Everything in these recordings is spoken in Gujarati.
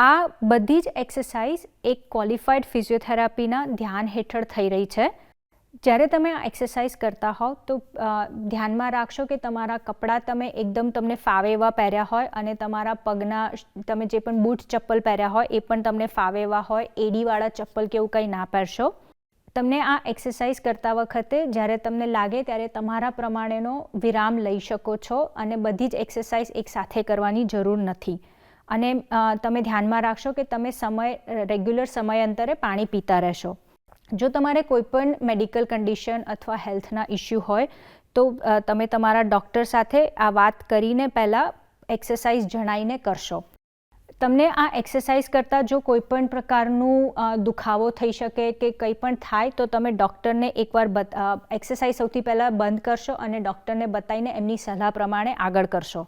આ બધી જ એક્સરસાઇઝ એક ક્વોલિફાઈડ ફિઝિયોથેરાપીના ધ્યાન હેઠળ થઈ રહી છે. જ્યારે તમે આ એક્સરસાઇઝ કરતા હોવ તો ધ્યાનમાં રાખશો કે તમારા કપડાં તમે એકદમ તમને ફાવે એવા પહેર્યા હોય અને તમારા પગના તમે જે પણ બૂટ ચપ્પલ પહેર્યા હોય એ પણ તમને ફાવે એવા હોય. એડીવાળા ચપ્પલ કે એવું કંઈ ના પહેરશો. તમને આ એક્સરસાઇઝ કરતા વખતે જ્યારે તમને લાગે ત્યારે તમારા પ્રમાણેનો વિરામ લઈ શકો છો અને બધી જ એક્સરસાઇઝ એકસાથે કરવાની જરૂર નથી. અને તમે ધ્યાનમાં રાખશો કે તમે રેગ્યુલર સમયાંતરે પાણી પીતા રહેશો. જો તમારે કોઈપણ મેડિકલ કન્ડિશન અથવા હેલ્થના ઇસ્યુ હોય તો તમે તમારા ડૉક્ટર સાથે આ વાત કરીને પહેલાં એક્સરસાઇઝ જણાવીને કરશો. તમને આ એક્સરસાઇઝ કરતાં જો કોઈપણ પ્રકારનું દુખાવો થઈ શકે કે કંઈ પણ થાય તો તમે ડૉક્ટરને એકવાર એક્સરસાઇઝ સૌથી પહેલાં બંધ કરશો અને ડૉક્ટરને બતાવીને એમની સલાહ પ્રમાણે આગળ કરશો.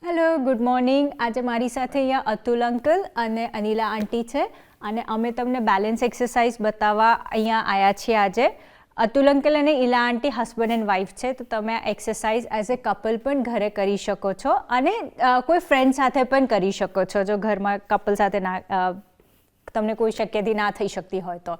Hello, good morning. આજે મારી સાથે અહીંયા અતુલ અંકલ અને અનિલા આંટી છે અને અમે તમને બેલેન્સ એક્સરસાઇઝ બતાવવા અહીંયા આવ્યા છીએ આજે. અતુલ અંકલ અને ઇલા આંટી હસબન્ડ એન્ડ વાઇફ છે, તો તમે આ એક્સરસાઇઝ એઝ એ કપલ પણ ઘરે કરી શકો છો અને કોઈ ફ્રેન્ડ સાથે પણ કરી શકો છો જો ઘરમાં કપલ સાથે તમને કોઈ શક્યતા ના થઈ શકતી હોય તો.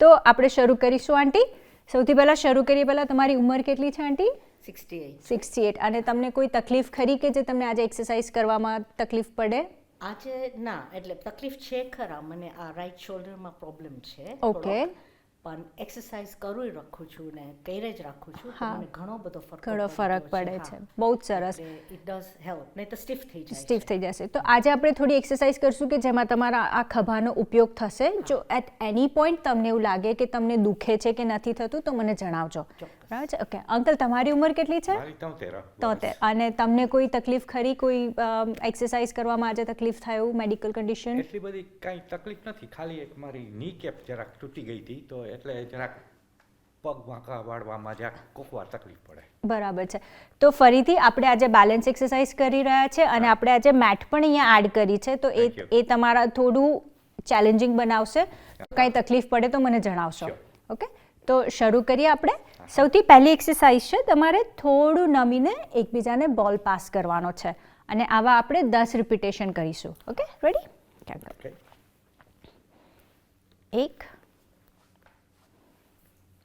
તો આપણે શરૂ કરીશું આંટી. સૌથી પહેલાં શરૂ કરીએ પહેલાં તમારી ઉંમર કેટલી છે આંટી? 68. અને તમને કોઈ તકલીફ ખરી કે જે તમને આજે એક્સરસાઇઝ કરવામાં તકલીફ પડે? આજે ના, એટલે તકલીફ છે ખરા, મને આ રાઈટ શોલ્ડરમાં પ્રોબ્લેમ છે. ઓકે. પણ એક્સરસાઇઝ કરું રાખું છું ને કરે જ રાખું છું તો મને ઘણો ફરક પડે છે. બહુ જ સરસ. ઇટ ડઝ હેલ્પ, નહીં તો સ્ટીફ થઈ જશે. તો આજે આપણે થોડી એક્સરસાઇઝ કરશું કે જેમાં તમારા આ ખભાનો ઉપયોગ થશે. જો એટ એની પોઈન્ટ તમને એવું લાગે કે તમને દુખે છે કે નથી થતું તો મને જણાવજો. બરાબર છે? ઓકે. અંકલ, તમારી ઉંમર કેટલી છે? 73. અને તમને કોઈ તકલીફ ખરી? કોઈ એક્સરસાઇઝ કરવામાં આજે તકલીફ થાય એવું મેડિકલ કન્ડિશન? એટલી બધી કાંઈ તકલીફ નથી, ખાલી એક મારી ની કેપ જરાક તૂટી ગઈ હતી તો એટલે જરાક પગ વાંકા વાળવામાં જરાક કોકવાર તકલીફ પડે. બરાબર છે. તો ફરીથી આપણે આજે બેલેન્સ એક્સરસાઇઝ કરી રહ્યા છે અને આપણે આજે મેટ પણ અહીંયા એડ કરી છે તો એ તમારા થોડું ચેલેન્જિંગ બનાવશે. કાંઈ તકલીફ પડે તો મને જણાવશો. ઓકે. તો શરૂ કરીએ આપણે. સૌથી પહેલી એક્સરસાઇઝ છે, તમારે થોડું નમીને એકબીજાને બોલ પાસ કરવાનો છે અને આવા આપણે 10 રિપીટેશન કરીશું. Okay, ready? ઓકે. 1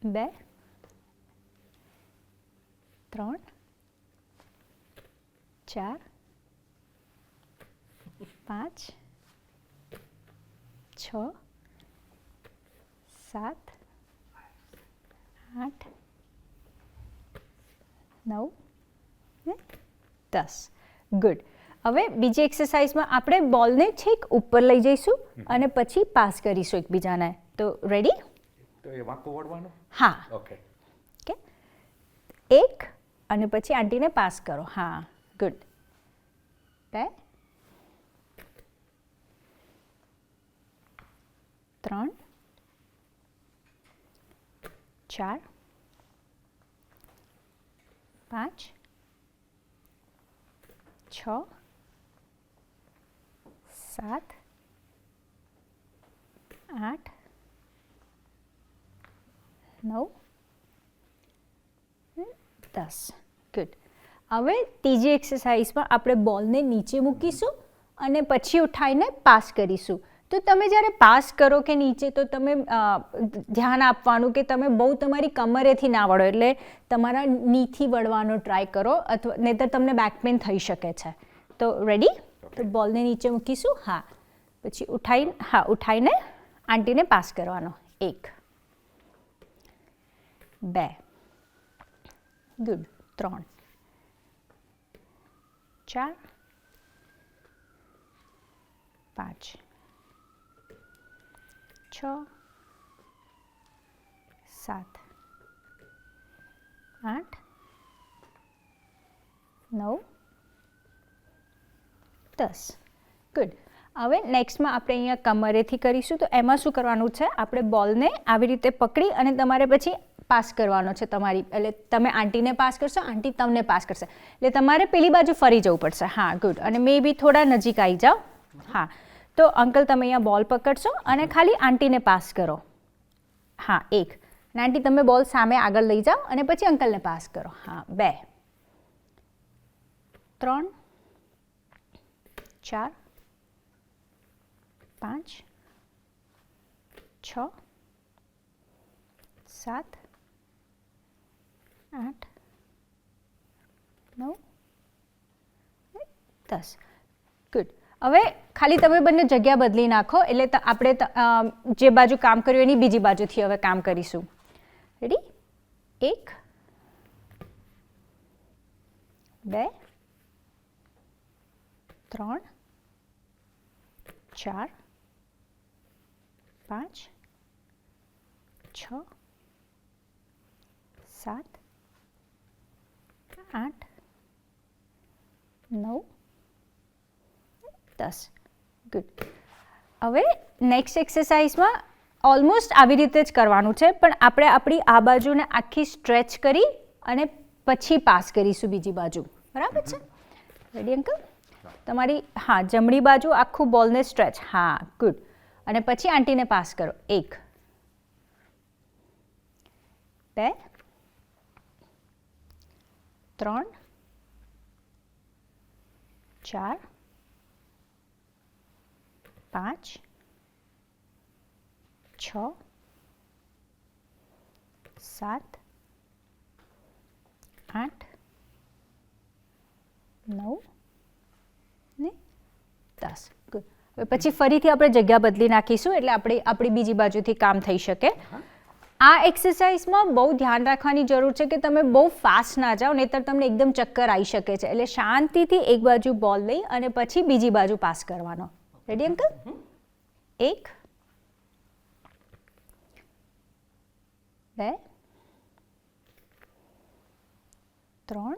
2 3 4 5 6 7 8 9 ને 10. ગુડ. હવે બીજી એક્સરસાઇઝમાં આપણે બોલને છેક ઉપર લઈ જઈશું અને પછી પાસ કરીશું એકબીજાને. તો રેડી? તો એ વાંકો વળવાનું? હા. ઓકે. ઓકે. 1 અને પછી આંટીને પાસ કરો. હા, ગુડ. 2 3 4 5 6 7 8 9 10. ગુડ. હવે ત્રીજી એક્સરસાઇઝમાં આપણે બોલને નીચે મૂકીશું અને પછી ઉઠાવીને પાસ કરીશું. તો તમે જ્યારે પાસ કરો કે નીચે તો તમે ધ્યાન આપવાનું કે તમે બહુ તમારી કમરેથી ના વળો, એટલે તમારા નીથી વળવાનો ટ્રાય કરો અથવા નહીંતર તમને બેક પેઇન થઈ શકે છે. તો રેડી? તો બોલને નીચે મૂકીશું. હા. પછી ઉઠાવીને આંટીને પાસ કરવાનો. 1 2 ગુડ 3 4 5 6 7 8 9 10. ગુડ. હવે નેક્સ્ટમાં આપણે અહીંયા કમરેથી કરીશું. તો એમાં શું કરવાનું છે, આપણે બોલને આવી રીતે પકડી અને તમારે પછી પાસ કરવાનો છે તમારી, એટલે તમે આંટીને પાસ કરશો, આંટી તમને પાસ કરશે, એટલે તમારે પેલી બાજુ ફરી જવું પડશે. હા, ગુડ. અને મે બી થોડા નજીક આવી જાઓ. હા. તો અંકલ તમે અહીંયા બોલ પકડશો અને ખાલી આંટીને પાસ કરો. હા, 1. અને આંટી તમે બોલ સામે આગળ લઈ જાઓ અને પછી અંકલને પાસ કરો. હા, 2 3 4 5 6 7 8 9 10. ગુડ. હવે ખાલી તમે બંને જગ્યા બદલી નાખો એટલે આપણે જે બાજુ કામ કર્યું એની બીજી બાજુથી હવે કામ કરીશું. રેડી? 1 2 3 4 5 6 7 8 9 10. ગુડ. હવે નેક્સ્ટ એક્સરસાઇઝમાં ઓલમોસ્ટ આવી રીતે જ કરવાનું છે, પણ આપણે આપણી આ બાજુને આખી સ્ટ્રેચ કરી અને પછી પાસ કરીશું બીજી બાજુ. બરાબર છે? Ready uncle? તમારી હા જમણી બાજુ આખું બોલને સ્ટ્રેચ. હા, ગુડ. અને પછી આંટીને પાસ કરો. 1 2 3 4 5 6 7 8 9 ને 10. ગુડ. હવે પછી ફરીથી આપણે જગ્યા બદલી નાખીશું એટલે આપણી બીજી બાજુથી કામ થઈ શકે. આ એક્સરસાઇઝમાં બહુ ધ્યાન રાખવાની જરૂર છે કે તમે બહુ ફાસ્ટ ના જાઓ, નહીંતર તમને એકદમ ચક્કર આવી શકે છે. એટલે શાંતિથી એક બાજુ બોલ લઈ અને પછી બીજી બાજુ પાસ કરવાનો. Ready uncle? 1 2 3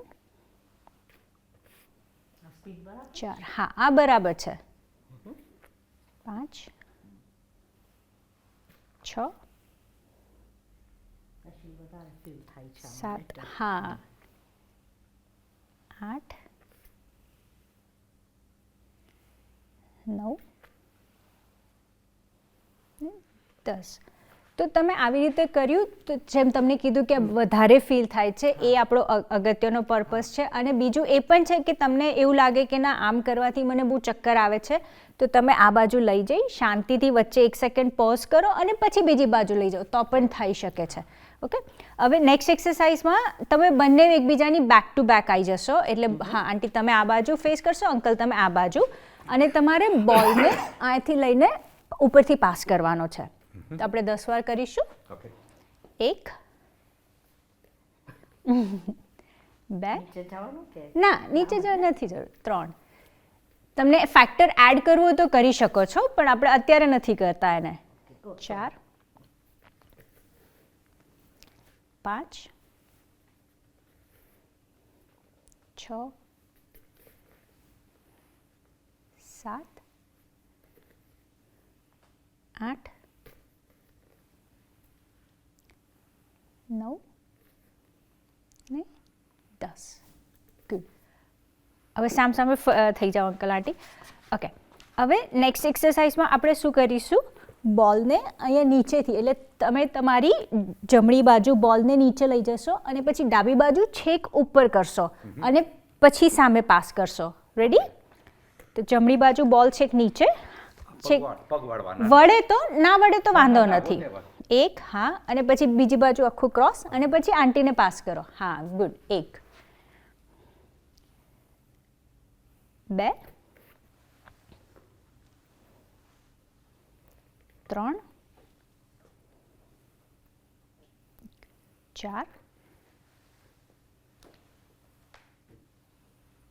4. હા, આ બરાબર છે. 5 6 7 હા 8 9 10. તો તમે આવી રીતે કર્યું તો જેમ તમને કીધું કે વધારે ફીલ થાય છે એ આપણો અગત્યનો પર્પસ છે. અને બીજું એ પણ છે કે તમને એવું લાગે કે ના આમ કરવાથી મને બહુ ચક્કર આવે છે તો તમે આ બાજુ લઈ જઈ શાંતિથી વચ્ચે 1 સેકન્ડ પોઝ કરો અને પછી બીજી બાજુ લઈ જાઓ તો પણ થઈ શકે છે. ઓકે. હવે નેક્સ્ટ એક્સરસાઇઝમાં તમે બંને એકબીજાની બેક ટુ બેક આવી જશો. એટલે હા આંટી તમે આ બાજુ ફેસ કરશો, અંકલ તમે આ બાજુ, અને તમારે બોલને અહીંથી લઈને ઉપરથી પાસ કરવાનો છે. તો આપણે 10 વાર કરીશું. 1 2 ના નીચે જવા નથી જરૂર. 3 તમને ફેક્ટર એડ કરવું હોય તો કરી શકો છો, પણ આપણે અત્યારે નથી કરતા એને. 4 5 6 7 8 9 ને 10. ગુડ. હવે સામસામે થઈ જાઓ અંકલ આંટી. ઓકે. હવે નેક્સ્ટ એક્સરસાઇઝમાં આપણે શું કરીશું, બોલને અહીંયા નીચેથી એટલે તમે તમારી જમણી બાજુ બોલને નીચે લઈ જશો અને પછી ડાબી બાજુ છેક ઉપર કરશો અને પછી સામે પાસ કરશો. રેડી? તો જમણી બાજુ બોલ છેક નીચે, છેક વળે તો ના વળે તો વાંધો નથી. 1 હા, અને પછી બીજી બાજુ આખું ક્રોસ અને પછી આંટીને પાસ કરો. હા ગુડ. 1 2 3 4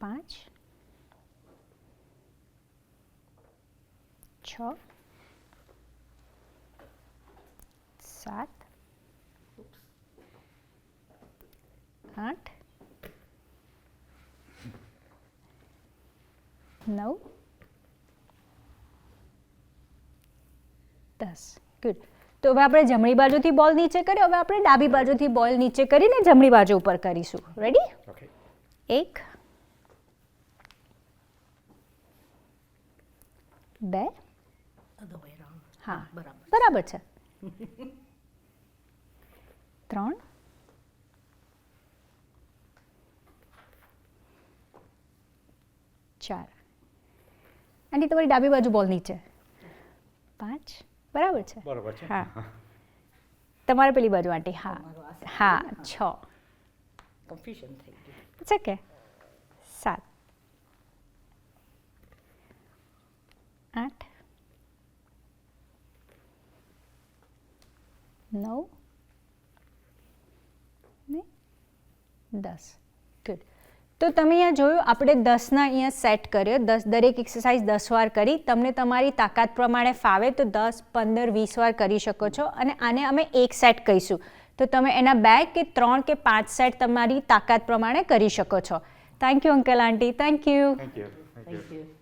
5 6 7 8 9 10. ગુડ. તો હવે આપણે જમણી બાજુથી બોલ નીચે કર્યો, હવે આપણે ડાબી બાજુથી બોલ નીચે કરીને જમણી બાજુ ઉપર કરીશું. રેડી? 1 2 હા બરાબર છે. 3 4 આંટી તમારી ડાબી બાજુ બોલ નીચે. 5 બરાબર છે બરોબર છે હા તમારે પેલી બાજુ આંટી હા તમારો આ side. હા 6 કન્ફ્યુઝન થઈ ગયું. છે કે 7 8 9 ને 10 ગુડ તો તમે અહીંયા જોયું આપણે 10ના અહીંયા સેટ કર્યો 10 દરેક એક્સરસાઇઝ 10 વાર કરી તમને તમારી તાકાત પ્રમાણે ફાવે તો 10 15 20 વાર કરી શકો છો અને આને અમે એક સેટ કહીશું તો તમે એના 2 કે 3 કે 5 સેટ તમારી તાકાત પ્રમાણે કરી શકો છો thank you uncle aunty thank you thank you Thank you.